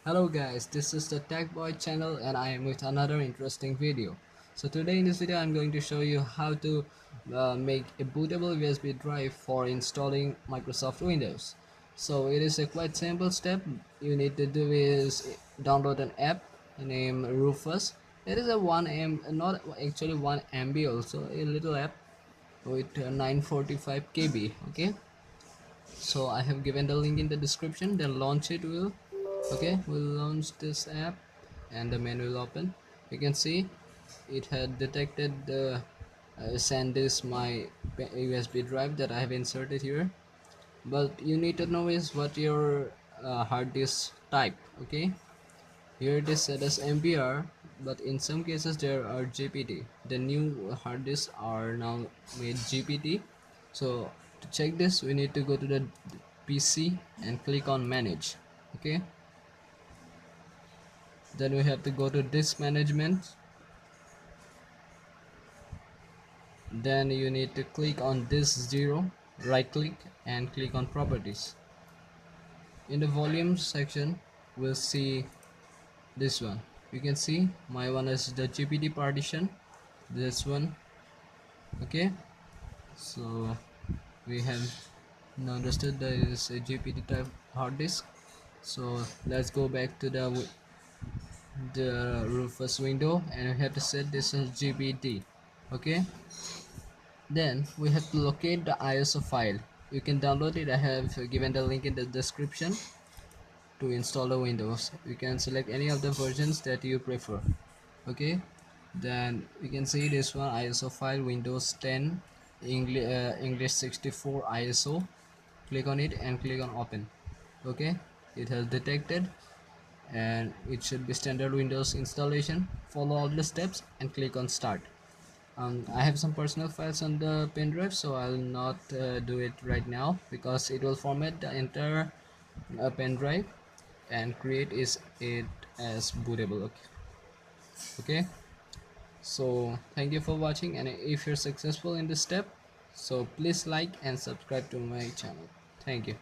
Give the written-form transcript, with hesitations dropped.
Hello guys, this is the Tech Boy channel and I am with another interesting video. So today in this video I'm going to show you how to make a bootable USB drive for installing Microsoft Windows. So it is a quite simple step. You need to do is download an app named Rufus. It is a 1M, not actually 1 MB, also a little app with 945 KB. Okay, so I have given the link in the description. Then launch it. Okay, we'll launch this app and the menu will open. You can see it had detected the SanDisk, my USB drive that I have inserted here, but you need to know is what your hard disk type. Okay, here it is set as MBR, but in some cases there are GPT. The new hard disks are now made GPT. So to check this, we need to go to the PC and click on manage. Okay, then we have to go to disk management. Then you need to click on disk 0, right click and click on properties. In the volume section we'll see this one. You can see my one is the GPT partition, this one. Okay, so we have now understood that it is a GPT type hard disk. So let's go back to the Rufus window and we have to set this as GPT. Okay, then we have to locate the ISO file. You can download it. I have given the link in the description. To install the Windows, you can select any of the versions that you prefer. Okay, then you can see this one ISO file, Windows 10 English 64 ISO. Click on it and click on open. Okay, it has detected and it should be standard Windows installation. Follow all the steps and click on start. I have some personal files on the pen drive, so I'll not do it right now because it will format the entire pen drive and create is it as bootable. Okay, so thank you for watching, and if you're successful in this step, so please like and subscribe to my channel. Thank you.